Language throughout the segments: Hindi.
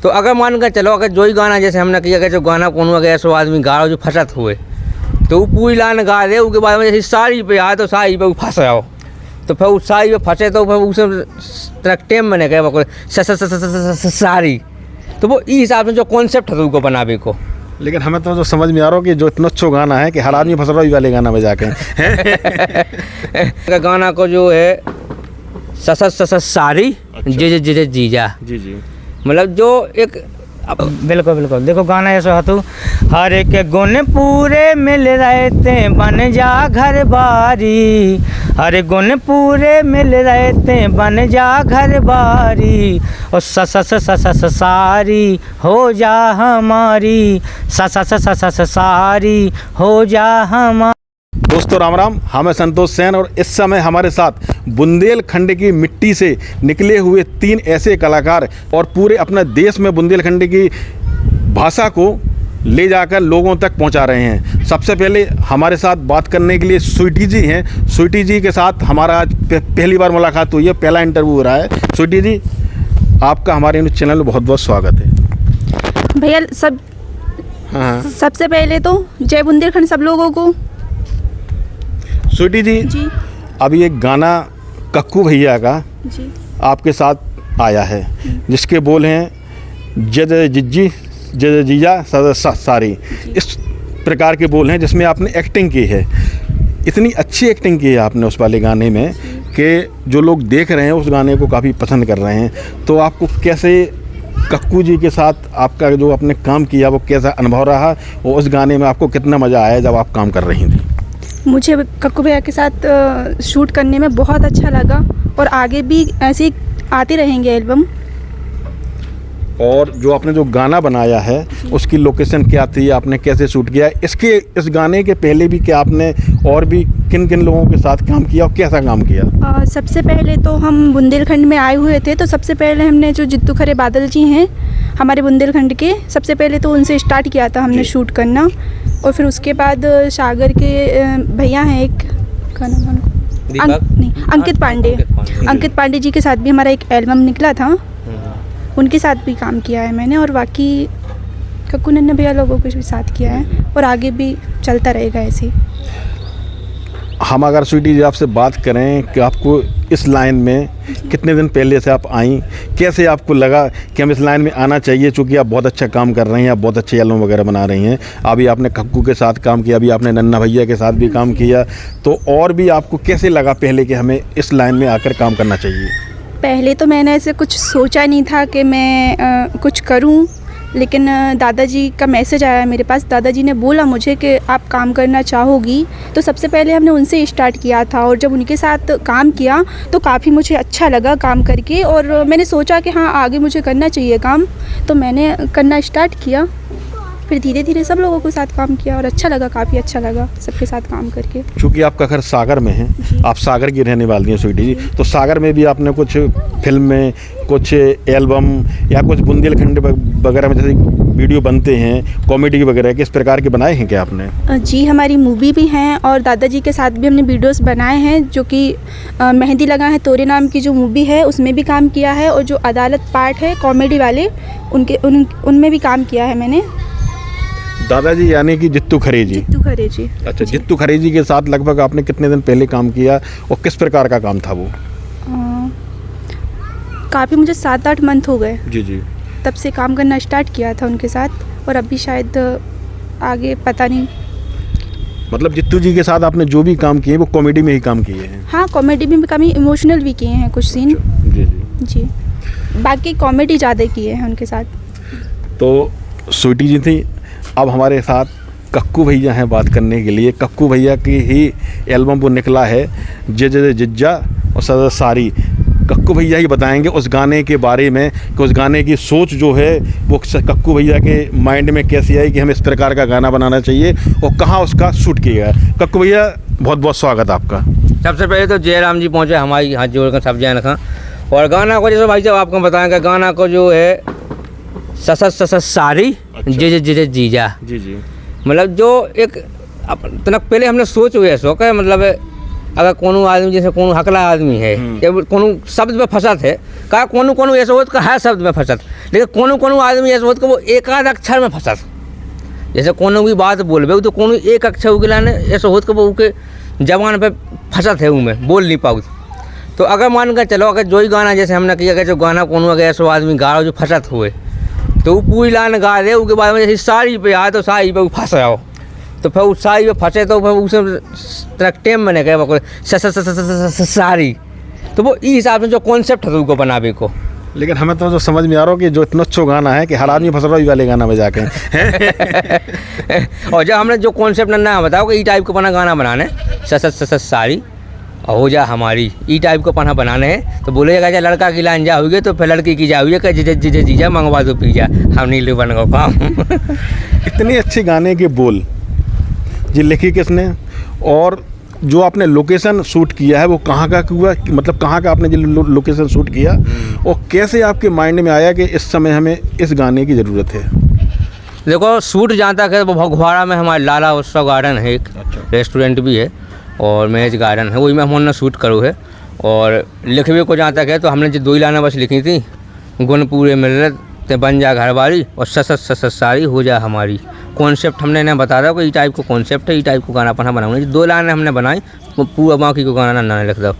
तो अगर मान कर चलो अगर जो ही गाना जैसे हमने किया कि जो गाना कोनो अगर ऐसा आदमी गा रहा जो फंसत हुए तो वो पूरी लाइन गा दे, उसके बाद में जैसे साड़ी पे आए तो साड़ी पे वो फंस जाओ, तो फिर उस साड़ी पे फंसे तो फिर उसे टेम मैंने कहा साड़ी, तो वो इस हिसाब से जो कॉन्सेप्ट है उसको बनावे को। लेकिन हमें तो जो समझ में आ रहा हो कि जो इतना अच्छा गाना है कि हर आदमी फंस रहा है वाले गाना बजा के गाना को जो है साड़ी जे जे जीजा जी जी, मतलब जो एक बिल्कुल बिल्कुल। देखो गाना ऐसा हतु, हर एक गुण पूरे मिल रहते बन जा घर बारी, हर गुण पूरे मिल रहते बन जा घर बारी, और सारी हो जा हमारी, सारी हो जा हमारी। दोस्तों राम राम, हम हैं संतोष सेन और इस समय हमारे साथ बुंदेलखंड की मिट्टी से निकले हुए 3 ऐसे कलाकार और पूरे अपने देश में बुंदेलखंड की भाषा को ले जाकर लोगों तक पहुंचा रहे हैं। सबसे पहले हमारे साथ बात करने के लिए स्वीटी जी हैं। स्वीटी जी के साथ हमारा आज पहली बार मुलाकात हुई है, पहला इंटरव्यू हो रहा है। स्वीटी जी, आपका हमारे न्यूज़ चैनल में बहुत बहुत स्वागत है। भैया सबसे पहले तो जय बुंदेलखंड सब लोगों को। स्वीटी जी, अभी एक गाना कक्कू भैया का जी आपके साथ आया है जिसके बोल हैं जज जिज्जी जज जीजा सारी, इस प्रकार के बोल हैं जिसमें आपने एक्टिंग की है। इतनी अच्छी एक्टिंग की है आपने उस वाले गाने में कि जो लोग देख रहे हैं उस गाने को काफ़ी पसंद कर रहे हैं। तो आपको कैसे कक्कू जी के साथ आपका जो आपने काम किया वो कैसा अनुभव रहा और उस गाने में आपको कितना मज़ा आया जब आप काम कर रही थी? मुझे कक्कू भैया के साथ शूट करने में बहुत अच्छा लगा और आगे भी ऐसे आते रहेंगे एल्बम। और जो आपने जो गाना बनाया है उसकी लोकेशन क्या थी, आपने कैसे शूट किया? इस गाने के पहले भी क्या आपने और भी किन किन लोगों के साथ काम किया और कैसा काम किया? सबसे पहले तो हम बुंदेलखंड में आए हुए थे, तो सबसे पहले हमने जो जित्तू खरे बादल जी हैं हमारे बुंदेलखंड के, सबसे पहले तो उनसे स्टार्ट किया था हमने शूट करना। और फिर उसके बाद सागर के भैया हैं, एक का नाम अंकित पांडे जी के साथ भी हमारा एक एल्बम निकला था, उनके साथ भी काम किया है मैंने। और बाकी कक्कू नन्ना भैया लोगों के भी साथ किया है और आगे भी चलता रहेगा ऐसे। हम अगर स्वीटी जी आपसे बात करें कि आपको इस लाइन में कितने दिन पहले से आप आई, कैसे आपको लगा कि हम इस लाइन में आना चाहिए? चूँकि आप बहुत अच्छा काम कर रही हैं, आप बहुत अच्छे एल्बम वगैरह बना रही हैं। अभी आपने कक्कू के साथ काम किया, अभी आपने नन्ना भैया के साथ भी काम किया, तो और भी आपको कैसे लगा पहले कि हमें इस लाइन में आकर काम करना चाहिए? पहले तो मैंने ऐसे कुछ सोचा नहीं था कि मैं कुछ करूं, लेकिन दादाजी का मैसेज आया मेरे पास। दादाजी ने बोला मुझे कि आप काम करना चाहोगी, तो सबसे पहले हमने उनसे स्टार्ट किया था। और जब उनके साथ काम किया तो काफ़ी मुझे अच्छा लगा काम करके, और मैंने सोचा कि हाँ आगे मुझे करना चाहिए काम, तो मैंने करना स्टार्ट किया। फिर धीरे धीरे सब लोगों के साथ काम किया और अच्छा लगा, काफ़ी अच्छा लगा सबके साथ काम करके। चूँकि आपका घर सागर में है, आप सागर की रहने वाली हैं स्वीटी जी, तो सागर में भी आपने कुछ फिल्म में, कुछ एल्बम या कुछ बुंदेलखंड वगैरह में जैसे वीडियो बनते हैं कॉमेडी वगैरह, किस प्रकार के बनाए हैं क्या आपने? जी, हमारी मूवी भी हैं और दादाजी के साथ भी हमने वीडियोस बनाए हैं, जो कि मेहंदी लगा है तोरे नाम की जो मूवी है उसमें भी काम किया है, और जो अदालत पार्ट है कॉमेडी वाले उनमें भी काम किया है मैंने। दादाजी यानी कि जित्तू खरे जी? जित्तू खरे जी। अच्छा, जित्तू खरे जी के साथ लगभग आपने कितने दिन पहले काम किया और किस प्रकार का काम था वो? काफ़ी मुझे 7-8 मंथ हो गए जी जी, तब से काम करना स्टार्ट किया था उनके साथ, और अभी शायद आगे पता नहीं। मतलब जित्तू जी के साथ आपने जो भी काम किए वो कॉमेडी में ही काम किए हैं? हाँ, कॉमेडी में भी काफ़ी इमोशनल भी किए हैं कुछ सीन। जी जी जी, बाकी कॉमेडी ज़्यादा किए हैं उनके साथ। तो स्वीटी जी थी। अब हमारे साथ कक्कू भैया हैं बात करने के लिए। कक्कू भैया की ही एल्बम वो निकला है जज जिज्जा और सारी। कक्कू भैया ही बताएंगे उस गाने के बारे में कि उस गाने की सोच जो है वो कक्कू भैया के माइंड में कैसी आई कि हम इस प्रकार का गाना बनाना चाहिए और कहाँ उसका शूट किया गया। कक्कू भैया बहुत बहुत स्वागत आपका। सबसे पहले तो जयराम जी पहुँचे हमारी हाथ जोड़कर सब जैन खां, और गाना को जैसे भाई साहब आपको बताएंगे, गाना को जो है सारी जे जे जीजा जी जी, मतलब जो एक तनक पहले हमने सोच हुए सो कि मतलब अगर कोनो आदमी जैसे कोनो हकला आदमी है या कोनो शब्द में फंसत है का कोनो ऐसा होता है शब्द में फंसत, लेकिन कोनो आदमी ऐसा होता है वो एक आध अक्षर में फंसत। जैसे कोनो भी बात बोलबे तो कोनो एक अक्षर उगला ने ऐसा होता है वो के जबान पे फंसत है, उनमें बोल नहीं पाऊ। तो अगर मान कर चलो अगर जो ही गाना जैसे हमने किया जो गाना कोनो अगर ऐसा आदमी गा जो फंसत हुए तो वो पूरी लाइन गा दे, उसके बाद में जैसे साड़ी पे आए तो साड़ी पे वो फंस जाओ, तो फिर उस साड़ी पे फंसे तो फिर उसे टेम में नहीं कहे साड़ी, तो वो इस हिसाब से जो कॉन्सेप्ट है उसको बनावे को। लेकिन हमें तो जो समझ में आ रहा हो कि जो इतना अच्छा गाना है कि हर आदमी फंस रहा है वाले गाना में जाके और जब हमने जो कॉन्सेप्ट ना बताओ कि ई टाइप का पना गाना बनाने साड़ी और हो जा हमारी ई टाइप का पना बनाने हैं, तो बोलेगा क्या लड़का की लाइन जा हुई तो फिर लड़की की जा हुई कि जीजा मंगवा दो पिज्जा, हम नहीं ले बन काम। इतने अच्छे गाने के बोल जी लिखी किसने, और जो आपने लोकेशन शूट किया है वो कहाँ का हुआ, मतलब कहाँ का आपने जो लोकेशन शूट किया और कैसे आपके माइंड में आया कि इस समय हमें इस गाने की ज़रूरत है? देखो शूट जहाँ तक है वो भगवाड़ा में हमारे लाला उत्सव गार्डन है, एक रेस्टोरेंट भी है और मैच गार्डन है, वही में हमने शूट करो है। और लिखवे को जहाँ तक है तो हमने जो 2 लाइनें बस लिखी थी, गुण पूरे मिल रहे ते बन जा घर बारी और ससत सारी हो जा हमारी। कॉन्सेप्ट हमने इन्हें बता दिया कि ई टाइप को कॉन्सेप्ट है, ई टाइप को गाना अपन बनाऊंगे। 2 लाइनें हमने बनाई, पूरा बाकी को गाना ना लिख दो।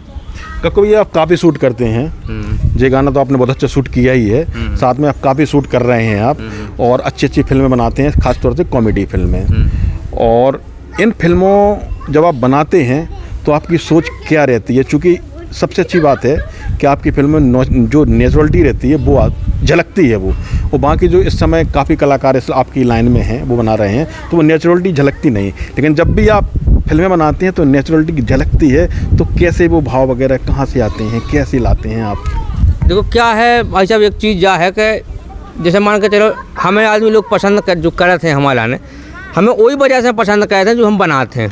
कभी आप काफ़ी शूट करते हैं, ये गाना तो आपने बहुत अच्छा शूट किया ही है, साथ में आप काफ़ी शूट कर रहे हैं आप, और अच्छी अच्छी फिल्में बनाते हैं, खासतौर से कॉमेडी फिल्में। और इन फिल्मों जब आप बनाते हैं तो आपकी सोच क्या रहती है? चूँकि सबसे अच्छी बात है कि आपकी फिल्म में जो नेचुरलिटी रहती है वो झलकती है, वो बाकी जो इस समय काफ़ी कलाकार इस आपकी लाइन में हैं वो बना रहे हैं तो वो नेचुरलिटी झलकती नहीं, लेकिन जब भी आप फिल्में बनाते हैं तो नेचुरलिटी झलकती है। तो कैसे वो भाव वगैरह कहाँ से आते हैं, कैसे लाते हैं आप? देखो क्या है भाई साहब, एक चीज़ क्या है कि जैसे मान के चलो हमें आदमी लोग पसंद कर जो करते हैं हमारे लाने, हमें वही वजह से पसंद करते हैं जो हम बनाते हैं।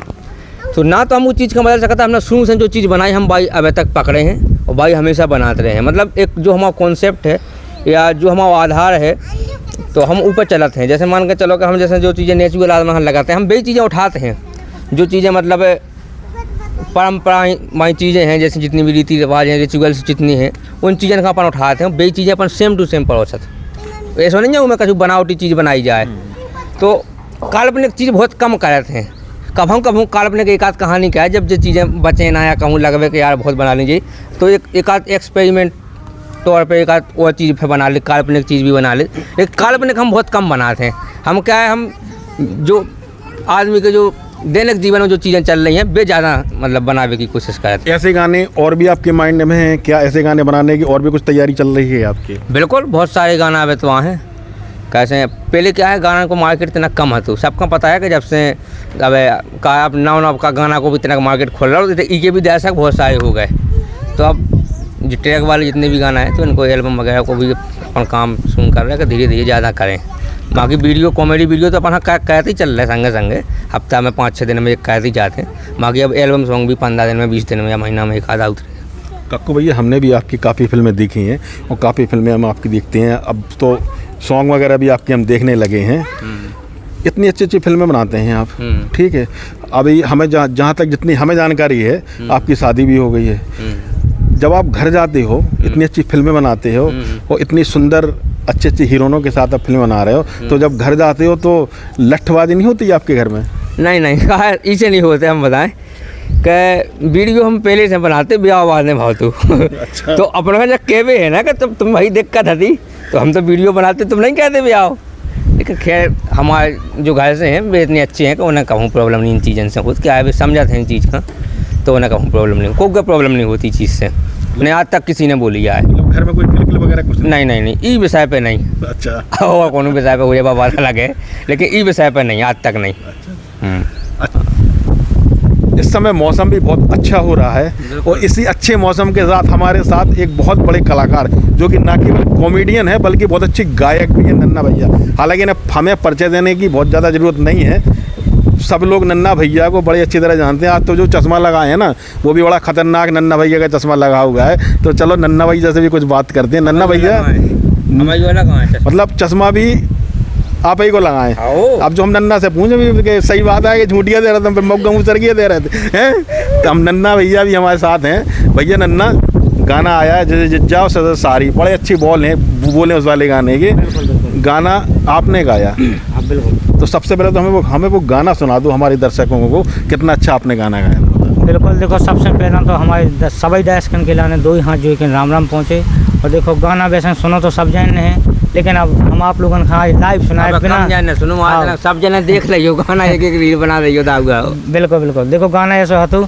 तो ना तो हम उस चीज़ का बदल सकता, हमने शुरू से जो चीज़ बनाई हम भाई अभी तक पकड़े हैं और भाई हमेशा बनाते रहे हैं। मतलब एक जो हमारा कॉन्सेप्ट है या जो हमारा आधार है तो हम ऊपर चलते हैं। जैसे मान के चलो कि हम जैसे जो चीज़ें नेचुरल आदमी लगाते हैं, हम वही चीज़ें उठाते हैं। जो चीज़ें मतलब परम्पराएँ चीज़ें हैं, जैसे जितनी भी रीति रिवाज हैं, रिचुअल्स जितनी हैं, उन चीज़ों का अपन उठाते हैं। वही चीज़ें अपन सेम टू सेम परोसत, ऐसा नहीं है उनमें कभी बनावटी चीज़ बनाई जाए। तो काल्पनिक चीज़ बहुत कम करते हैं। कभी काल्पनिक एक आध कहानी क्या है, जब जो चीज़ें बचे ना या कहूँ लगवे कि यार बहुत बना लीजिए तो एक आध एक्सपेरिमेंट तौर पे एक आध और चीज़ फिर बना ले, काल्पनिक चीज़ भी बना ले। एक काल्पनिक हम बहुत कम बनाते हैं। हम क्या है, हम जो आदमी के जो दैनिक जीवन में जो चीज़ें चल रही हैं वे ज़्यादा मतलब बनाने की कोशिश करते हैं। ऐसे गाने और भी आपके माइंड में हैं क्या? ऐसे गाने बनाने की और भी कुछ तैयारी चल रही है आपकी? बिल्कुल, बहुत सारे गाना अभी तो वहाँ हैं। कैसे पहले क्या है, गाना को मार्केट इतना कम है, तो सबका पता है कि जब से अब का आप नव का गाना को भी इतना मार्केट खोल रहा हो, तो ई के भी दर्शक बहुत सारे हो गए। तो अब जो ट्रैक वाले जितने भी गाना है तो इनको एल्बम वगैरह को भी अपन काम शुरू कर रहे हैं कि धीरे धीरे ज़्यादा करें। बाकी वीडियो कॉमेडी वीडियो तो अपन कहते ही चल रहे हैं, संगे हफ्ता में 5-6 दिन में एक कहते ही जाते हैं। बाकी अब एल्बम सॉन्ग भी 15 दिन में, 20 दिन में या महीना में एक आधा उतरे। कक्कू भैया, हमने भी आपकी काफ़ी फिल्में देखी हैं और काफ़ी फिल्में हम आपकी देखते हैं, अब तो सॉन्ग वगैरह भी आपके हम देखने लगे हैं। इतनी अच्छी अच्छी फिल्में बनाते हैं आप, ठीक है। अभी हमें जहाँ तक जितनी हमें जानकारी है, आपकी शादी भी हो गई है। जब आप घर जाते हो, इतनी अच्छी फिल्में बनाते हो और इतनी सुंदर अच्छे अच्छे हीरोइनों के साथ आप फिल्म बना रहे हो, तो जब घर जाते हो तो लठबाजी नहीं होती आपके घर में? नहीं कहा इसे नहीं होते। हम बताएं कि वीडियो हम पहले से बनाते ब्याह बाद में भाव अच्छा। तो अपना जब कहवे है ना कि तुम वही दिक्कत थी तो हम तो वीडियो बनाते, तुम नहीं कहते ब्याह। लेकिन खैर हमारे जो घर से हैं वे इतने अच्छे हैं कि उन्हें कहूँ प्रॉब्लम नहीं इन चीज़ों से खुद क्या है, वे समझाते हैं इन चीज़ का, तो उन्हें कहूँ प्रॉब्लम नहीं, कोई प्रॉब्लम नहीं होती चीज़ से। उन्हें आज तक किसी ने बोली है घर में कोई किलकिल वगैरह कुछ नहीं ई विषय पे नहीं। अच्छा। और कौन विषय पे हुए बाबा अलग है, लेकिन ई विषय पे नहीं, आज तक नहीं। अच्छा। इस समय मौसम भी बहुत अच्छा हो रहा है और इसी अच्छे मौसम के साथ हमारे साथ एक बहुत बड़े कलाकार जो कि ना केवल कॉमेडियन है बल्कि बहुत अच्छे गायक भी हैं, नन्ना भैया। हालांकि ना हमें परिचय देने की बहुत ज़्यादा ज़रूरत नहीं है, सब लोग नन्ना भैया को बड़े अच्छी तरह जानते हैं। आज तो जो चश्मा लगाए हैं ना वो भी बड़ा खतरनाक नन्ना भैया का चश्मा लगा हुआ है, तो चलो नन्ना भैया से भी कुछ बात करते हैं। नन्ना भैया, मतलब चश्मा भी आप ही को लगाएं। अब जो हम नन्ना से पूछे भी कि सही बात है कि झूठिया दे रहे थे, मौका मुचरकिया दे रहे थे हैं, तो हम नन्ना भैया भी हमारे साथ हैं। भैया नन्ना गाना आया है जैसे जाओ सदा सारी, बड़े अच्छी बोले उस वाले गाने के, गाना आपने गाया। बिल्कुल। तो सबसे पहले तो हमें वो गाना सुना दो हमारे दर्शकों को, कितना अच्छा आपने गाना गाया। बिल्कुल, देखो सबसे पहला तो हमारे सभी दर्शकों के लाने दो ही हाथ जो कि राम राम पहुँचे। और देखो गाना वैसे सुनो तो सब जाने हैं, लेकिन अब हम आप लोगों ने कहा लाइव सुनाए बिना जाने सुनो, हाँ। सब जने देख लियो गाना, एक एक रील बना रही हो दाऊगा। बिल्कुल बिल्कुल, देखो गाना ऐसा हतु,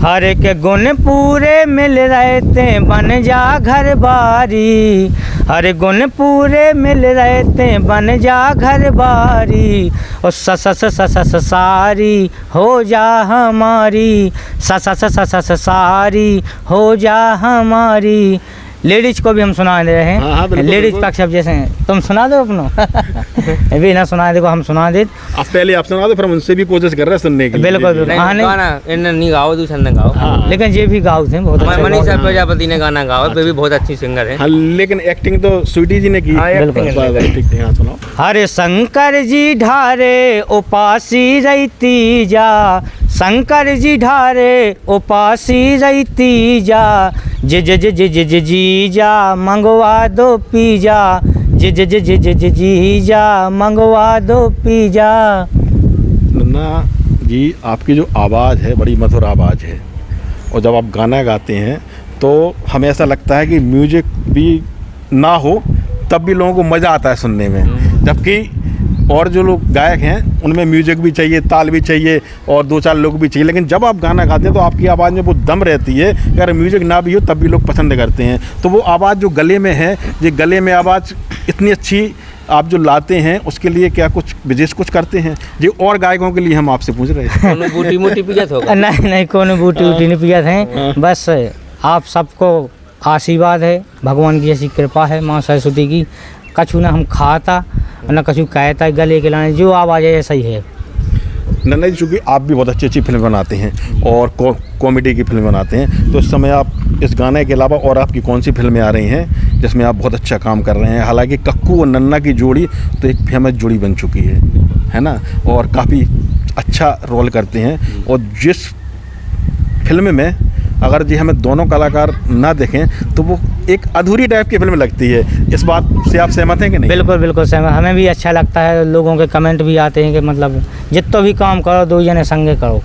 हर एक गुण पूरे मिल रहते बन जा घर बारी, हर गुण पूरे मिल रहते बन जा घर बारी, और स सारी हो जा हमारी, स सारी हो जा हमारी। लेडीज को भी हम सुना दे रहे हैं। हाँ, बिल्कुल, लेडीज बिल्कुल। पक्ष अब जैसे तुम सुना दो अपनो भी ना सुना, देखो हम सुना दे। आप पहले आप सुना दो, फिर हम उनसे भी कोशिश कर रहे हैं सुनने की। बिल्कुल बिल्कुल, हाँ नहीं, गाना इन्हें नहीं गाओ, दूसरा ने गाओ। हाँ। लेकिन ये भी गाओ थे बहुत अच्छे मनीषा गाओ। प्रजापति ने गाना गाओ, वे भी बहुत अच्छी सिंगर है। हाँ, लेकिन एक्टिंग तो स्वीटी जी ने की। हाँ, बिल्कुल। एक्टिंग हाँ सुनाओ। हरे शंकर जी ढारे उपासी रहती जा, शंकर जी ढारे उपासी रहती जा, जी जा मंगवा दो पिज़्ज़ा, जी जा मंगवा दो पिज़्ज़ा। नन्ना जी, आपकी जो आवाज़ है बड़ी मधुर आवाज़ है, और जब आप गाना गाते हैं तो हमें ऐसा लगता है कि म्यूजिक भी ना हो तब भी लोगों को मज़ा आता है सुनने में, जबकि और जो लोग गायक हैं उनमें म्यूजिक भी चाहिए, ताल भी चाहिए और दो चार लोग भी चाहिए, लेकिन जब आप गाना गाते हैं तो आपकी आवाज़ में वो दम रहती है कि अगर म्यूजिक ना भी हो तब भी लोग पसंद करते हैं। तो वो आवाज़ जो गले में है, ये गले में आवाज़ इतनी अच्छी आप जो लाते हैं, उसके लिए क्या कुछ विशेष कुछ करते हैं जी? और गायकों के लिए हम आपसे पूछ रहे हैं। कोनो बूटी मोटी पियत होगा? नहीं, कोनो बूटी वूटी नहीं पियत हैं, बस आप सबको आशीर्वाद है, भगवान की ऐसी कृपा है, माँ सरस्वती की। कछु ना हम खाता ना कछु कहता, गले के लाने जो आवाज़ है ऐसा ही है। नन्ना जी, चूँकि आप भी बहुत अच्छी अच्छी फिल्म बनाते हैं और कॉमेडी की फिल्म बनाते हैं, तो इस समय आप इस गाने के अलावा और आपकी कौन सी फिल्में आ रही हैं जिसमें आप बहुत अच्छा काम कर रहे हैं? हालांकि कक्कू और नन्ना की जोड़ी तो एक फेमस जोड़ी बन चुकी है ना, और काफ़ी अच्छा रोल करते हैं। और जिस फिल्म में अगर जी हमें दोनों कलाकार ना देखें तो वो एक अधूरी टाइप की फिल्म लगती है, इस बात से आप सहमत हैं कि नहीं? बिल्कुल बिल्कुल सहमत, हमें भी अच्छा लगता है। लोगों के कमेंट भी आते हैं कि मतलब जितना भी काम करो दो जने संगे करो।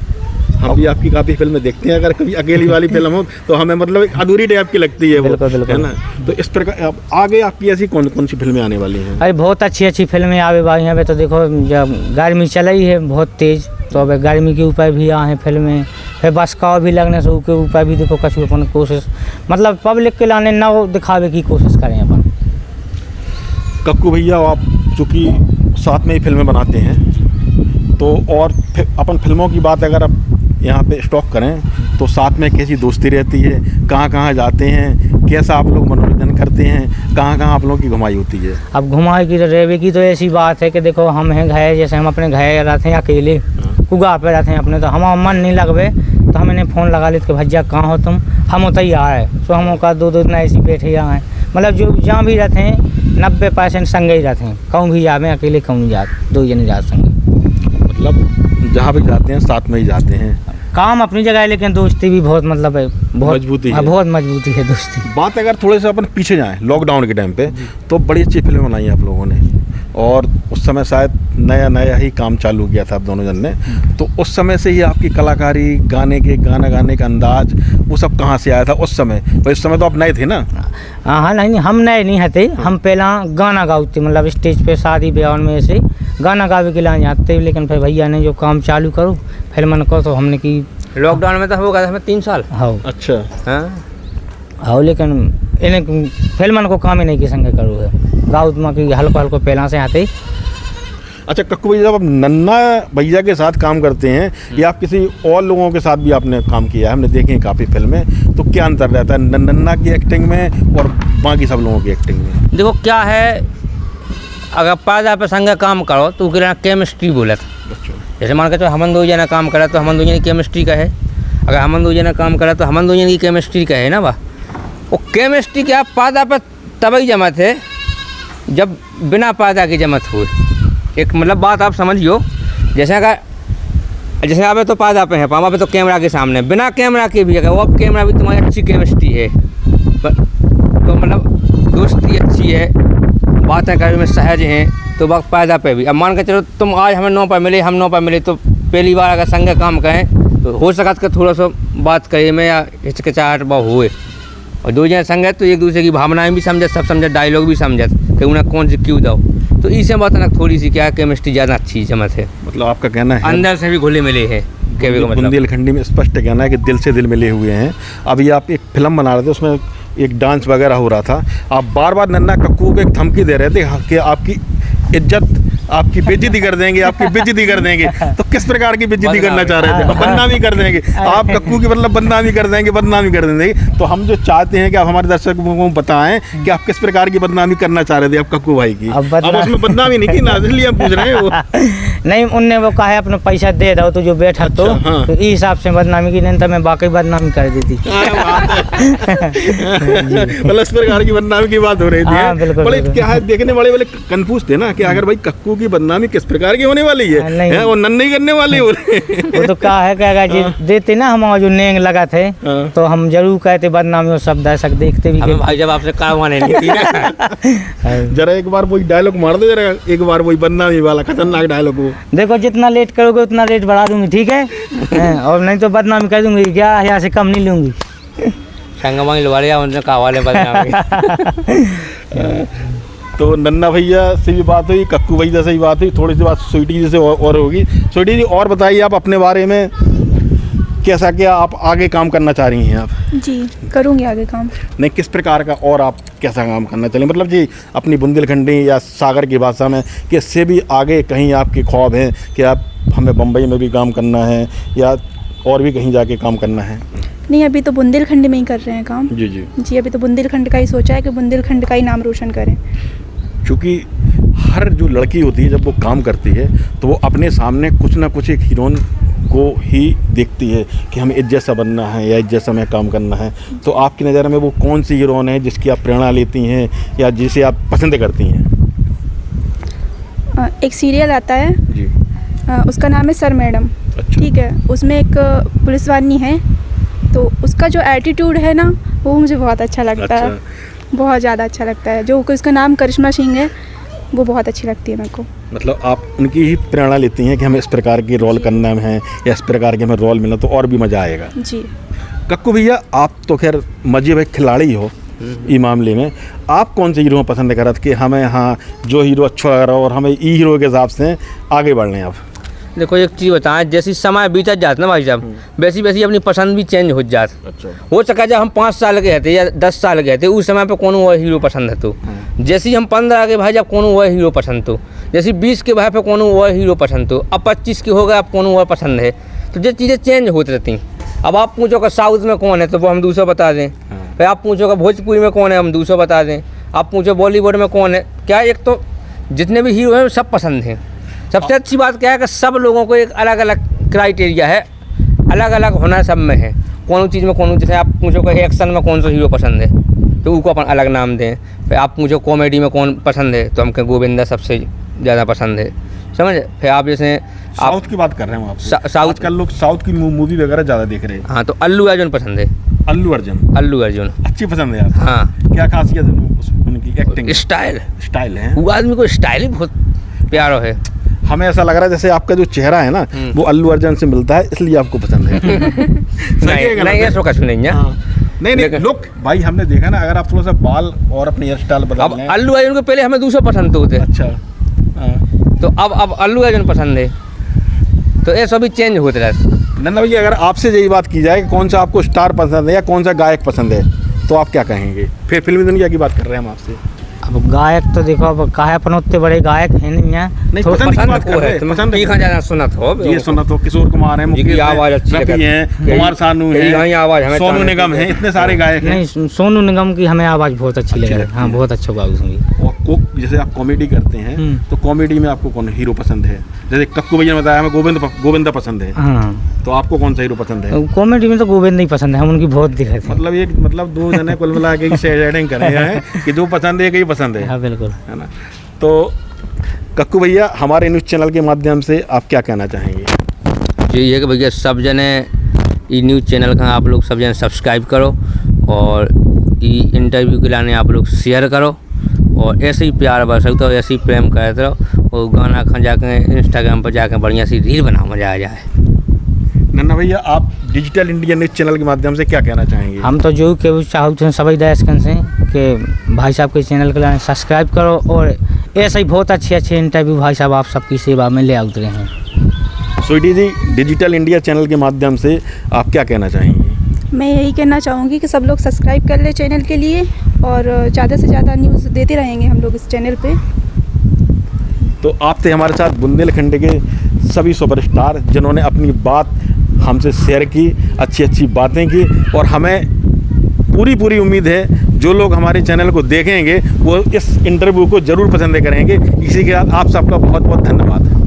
हम भी आपकी काफ़ी फिल्में देखते हैं, अगर कभी अकेली वाली फिल्म हो तो हमें मतलब एक अधूरी टाइप की लगती है वो, बिल्कुल, बिल्कुल। है ना। तो इस प्रकार अब आगे आपकी ऐसी कौन कौन सी फिल्में आने वाली हैं? अरे बहुत अच्छी अच्छी फिल्में आवे भाई, यहाँ पे तो देखो जब गर्मी चल रही है बहुत तेज़, तो अब गर्मी के ऊपर भी आए हैं फिल्में, फिर बस का भी लगने से उसके ऊपर भी देखो कछु अपन कोशिश, मतलब पब्लिक के लाने ना दिखावे की कोशिश करें अपन। कक्कू भैया, आप चूँकि साथ में ही फिल्में बनाते हैं, तो और अपन फिल्मों की बात अगर आप यहाँ पे स्टॉक करें तो साथ में कैसी दोस्ती रहती है, कहाँ कहाँ जाते हैं, कैसा आप लोग मनोरंजन करते हैं, कहाँ कहाँ आप लोगों की घुमाई होती है? अब घुमाई की रेवे की तो ऐसी बात है कि देखो हम हैं घर, जैसे हम अपने घर रहते हैं अकेले कुगा पे रहते हैं अपने, तो हमारा मन नहीं लगवे तो हम इन्हें फ़ोन लगा लेते कि भैया कहाँ हो तुम, हम उतर ही आ रहे, तो हम का दो दिन ऐसे बैठे आए, मतलब जो जहाँ भी रहते हैं 90% संग ही रहते हैं, कहूँ भी जावे अकेले कहूँ नहीं जाते, दो जने जाते संगे, मतलब जहाँ भी जाते हैं साथ में ही जाते हैं। काम अपनी जगह है लेकिन दोस्ती भी बहुत मतलब है, बहुत मजबूती है। बहुत मजबूती है दोस्ती। बात अगर थोड़े से अपन पीछे जाएं लॉकडाउन के टाइम पे, तो बड़ी अच्छी फिल्में बनाई आप लोगों ने, और उस समय शायद नया नया ही काम चालू किया था आप दोनों जन ने, तो उस समय से ही आपकी कलाकारी, गाना गाने का अंदाज वो सब कहाँ से आया था उस समय? तो इस समय तो आप नए थे ना? हाँ नहीं, हम नए नहीं हते, हम पहला गाना गाते, मतलब स्टेज पे शादी ब्याह में ऐसे गाना गावे के लिए जाते, लेकिन फिर भैया ने जो काम चालू करो फिल्म को, तो हमने की लॉकडाउन में तो हो गया था हमें 3 साल। हाँ अच्छा। हाँ, लेकिन इन्हें फिल्म को काम ही नहीं की संगे करो है, गाँव में की हल्को हल्को पहला से आते। अच्छा कक्कू भैया, जब आप नन्ना भैया के साथ काम करते हैं या आप किसी और लोगों के साथ भी आपने काम किया है, हमने देखे हैं काफ़ी फिल्में, तो क्या अंतर रहता है नन्ना की एक्टिंग में और बाकी सब लोगों की एक्टिंग में? देखो क्या है, अगर पादा पे संगे काम करो तो उसके केमिस्ट्री बोला था। जैसे मान के चलो हमन दो जना काम करा तो हमन दो जने की केमिस्ट्री का है, अगर हमन दो जना काम करा तो हमन दो जने की केमिस्ट्री का है ना। वाह, वो केमिस्ट्री क्या पादा पर तभी जमत है जब बिना पादा की जमत हुए, एक मतलब बात आप समझियो, जैसे अगर जैसे आप तो पादा पे हैं, पामा पे तो कैमरा के सामने, बिना कैमरा के भी अगर वो अब कैमरा भी तुम्हारी अच्छी केमिस्ट्री है, तो मतलब दोस्ती अच्छी है, बातें करने में सहज हैं, तो वक्त पायदा पे भी। अब मान के चलो तुम आज हमें 9 पर मिले, हम 9 पर मिले, तो पहली बार अगर संग काम करें तो हो सकता कि थोड़ा सा बात करे में या हिचकिचाहट बहुत हुए, और दो जने संग है तो एक दूसरे की भावनाएं भी समझत, सब समझत, डायलॉग भी समझत कि उन्हें कौन सी क्यों दो, तो इससे बात ना थोड़ी सी क्या केमिस्ट्री ज़्यादा अच्छी जमत है। मतलब आपका कहना है अंदर से भी घुले मिले हैं, बुंदेलखंडी में स्पष्ट कहना है कि दिल से दिल मिले हुए हैं। अभी आप एक फिल्म बना रहे थे, उसमें एक डांस वगैरह हो रहा था, आप बार बार नन्ना कक्कू को एक धमकी दे रहे थे कि आपकी इज्जत, आपकी बेइज्जती कर देंगे, आपकी बेइज्जती कर देंगे। तो किस प्रकार की बेइज्जती करना चाह रहे थे? बदनामी कर देंगे आप कक्कू की, मतलब बदनामी कर देंगे, बदनामी कर देंगे। तो हम जो चाहते हैं कि आप हमारे दर्शकों को बताएं कि आप किस प्रकार की बदनामी करना चाह रहे थे आप कक्कू भाई की। अब उसमें बदनामी नहीं की ना, इसलिए हम पूछ रहे हैं वो नहीं, उनने वो कहा है अपना पैसा दे दो तो जो बैठा तो इस हिसाब से बदनामी की, नहीं तो मैं बाकी बदनामी कर देती। मतलब इस प्रकार की बदनामी की बात हो रही थी। बड़े क्या है, देखने वाले वाले कंफ्यूज थे ना कि अगर भाई कक्कू की बदनामी किस प्रकार की होने वाली है, वो नन्ही करने वाली हो रही है। वो तो कहा है कि अगर देते ना हम जो नेंग लगा थे तो हम जरूर कहते बदनामी और शब्द ऐसा देखते भी भाई जब आपसे कारवाने नहीं थी जरा एक बार वही डायलॉग मार दो, जरा एक बार वही बदनामी वाला खतरनाक डायलॉग वो। देखो जितना लेट करोगे उतना रेट बढ़ा दूंगी, ठीक है और नहीं तो बदनामी कर दूंगी, क्या यहाँ से कम नहीं लूंगी। संगमा लवाड़िया उनसे कावाले बदनामी। तो नन्ना भैया से भी बात हुई, कक्कू भैया से भी बात हुई, थोड़ी सी बात स्वीटी जी से और होगी। स्वीटी जी और बताइए आप अपने बारे में, कैसा क्या आप आगे काम करना चाह रही हैं आप? जी करूँगी आगे काम। नहीं, किस प्रकार का और आप कैसा काम करना चाहिए, मतलब जी अपनी बुंदेलखंडी या सागर की भाषा में, कि इससे भी आगे कहीं आपके ख्वाब हैं कि आप हमें बम्बई में भी काम करना है या और भी कहीं जाके काम करना है? नहीं, अभी तो बुंदेलखंड में ही कर रहे हैं काम। जी जी जी, अभी तो बुंदेलखंड का ही सोचा है कि बुंदेलखंड का ही नाम रोशन करें। क्योंकि हर जो लड़की होती है जब वो काम करती है तो वो अपने सामने कुछ ना कुछ एक हीरोइन को ही देखती है कि हमें इस जैसा बनना है या इस जैसा हमें काम करना है। तो आपकी नज़र में वो कौन सी हीरोइन है जिसकी आप प्रेरणा लेती हैं या जिसे आप पसंद करती हैं? एक सीरियल आता है जी, उसका नाम है सर मैडम। अच्छा। ठीक है, उसमें एक पुलिसवानी है, तो उसका जो एटीट्यूड है ना वो मुझे बहुत अच्छा लगता है, बहुत ज़्यादा अच्छा लगता है। जो उसका नाम करिश्मा सिंह है, वो बहुत अच्छी लगती है मेरे को। मतलब आप उनकी ही प्रेरणा लेती हैं कि हमें इस प्रकार की रोल करना है या इस प्रकार के हमें रोल मिला तो और भी मज़ा आएगा। जी कक्कू भैया, आप तो खैर मजे भाई खिलाड़ी हो इस मामले में, आप कौन से हीरो पसंद करत कि हमें हाँ जो हीरो अच्छा लग रहा हो और हमें ई हीरो के हिसाब से आगे बढ़ रहे हैं आप? देखो एक चीज़ बताएं, जैसी समय बीतत जात ना भाई साहब, वैसी वैसी अपनी पसंद भी चेंज हो जात। अच्छा। हो सका जब हम 5 साल के थे या 10 साल के थे उस समय पे कौन वह हीरो पसंद है, तो जैसी हम 15 के भाई जब कौन वह हीरो पसंद, तो जैसी 20 के भाई पे कौन वह हीरो पसंद, तो अब 25 के हो गए अब कौन वह पसंद है, तो ये चीज़ें चेंज होती रहती। अब आप पूछो कि साउथ में कौन है तो वो हम 200 बता दें, फिर आप पूछो कि भोजपुरी में कौन है हम 200 बता दें, आप पूछो बॉलीवुड में कौन है। क्या एक तो जितने भी हीरो हैं सब पसंद हैं। सबसे अच्छी बात क्या है कि सब लोगों को एक अलग अलग क्राइटेरिया है, अलग अलग होना सब में है। कौन चीज़ में कौन, जैसे आप पूछो कि एक्शन में कौन सा हीरो पसंद है तो उसको अपन अलग नाम दें। फिर आप पूछो कॉमेडी में कौन पसंद है तो हमको गोविंदा सबसे ज़्यादा पसंद है, समझ। फिर आप जैसे साउथ की बात कर रहे हैं आप? साउथ आजकल लोग साउथ की मूवी वगैरह ज़्यादा देख रहे हैं। हाँ, तो अल्लू अर्जुन पसंद है। अल्लू अर्जुन अच्छी पसंद है आपको? हाँ। क्या खासियत है उनकी एक्टिंग? स्टाइल है, वो आदमी को स्टाइल ही बहुत प्यारा है। हमें ऐसा लग रहा है जैसे आपका जो चेहरा है ना वो अल्लू अर्जुन से मिलता है, इसलिए आपको पसंद है। नहीं ऐसा कुछ नहीं है। नहीं लुक भाई हमने देखा ना, अगर आप थोड़ा सा बाल और अपनी हेयर स्टाइल बदल लें। अब अल्लू अर्जुन को पहले हमें 200 पसंद होते। अच्छा। तो अब अल्लू अर्जुन पसंद है, तो ये सभी चेंज होते रहते। नन्ना भैया, अगर आपसे यही बात की जाए कि कौन सा आपको स्टार पसंद है या कौन सा गायक पसंद है तो आप क्या कहेंगे? फिर फिल्मी दुनिया की बात कर रहे हैं हम आपसे। अब गायक तो देखो, अब काहे अपन उतने बड़े गायक हैं नहीं यहाँ। नहीं, पसंद की बात कर रहे हैं। पसंद की ज़्यादा सुनत हो, ये सुनत हो, किशोर कुमार है, मुकेश आवाज़ अच्छी है, कुमार सानू है, सोनू निगम है, इतने सारे गायक हैं। नहीं, सोनू निगम की हमें आवाज़ बहुत अच्छी लगी है। हाँ, बहुत अच्छा गाऊ सुनी। और जैसे आप कॉमेडी करते हैं तो कॉमेडी में आपको कौन हीरो पसंद है? जैसे कक्कू भैया ने बताया हमें गोविंदा पसंद है। हाँ, तो आपको कौन सा हीरो पसंद है? कॉमेडी में तो गोविंद ही पसंद है, हम उनकी बहुत दिखे थे। मतलब दो जने कुल मिला के शेयरिंग कर रहे हैं कि जो पसंद है यही पसंद है। हाँ बिल्कुल, है ना। तो कक्कू भैया, हमारे न्यूज़ चैनल के माध्यम से आप क्या कहना चाहेंगे? यही है कि भैया सब जने ये न्यूज़ चैनल का आप लोग सब जने सब्सक्राइब करो और ये इंटरव्यू के लाने आप लोग शेयर करो और ऐसे ही प्यार बरस तो ऐसे ही प्रेम करते रहो और गाना खा जाके इंस्टाग्राम पर जाकर बढ़िया सी रील बनाओ, मज़ा आ जाए। नन्ना भैया, आप डिजिटल इंडिया न्यूज़ चैनल के माध्यम से क्या कहना चाहेंगे? हम तो जो के चाहते हैं सभी दर्शकों से कि भाई साहब के चैनल के लिए सब्सक्राइब करो और ऐसे ही बहुत अच्छे इंटरव्यू भाई साहब आप सबकी सेवा में ले आते हैं। स्वीटी जी, डिजिटल इंडिया चैनल के माध्यम से आप क्या कहना चाहेंगे? मैं यही कहना चाहूँगी कि सब लोग सब्सक्राइब कर ले चैनल के लिए और ज़्यादा से ज़्यादा न्यूज़ देते रहेंगे हम लोग इस चैनल पे। तो आप थे हमारे साथ बुंदेलखंड के सभी सुपरस्टार जिन्होंने अपनी बात हमसे शेयर की, अच्छी बातें की और हमें पूरी उम्मीद है जो लोग हमारे चैनल को देखेंगे वो इस इंटरव्यू को ज़रूर पसंद करेंगे। इसी के साथ आप सबका बहुत बहुत धन्यवाद।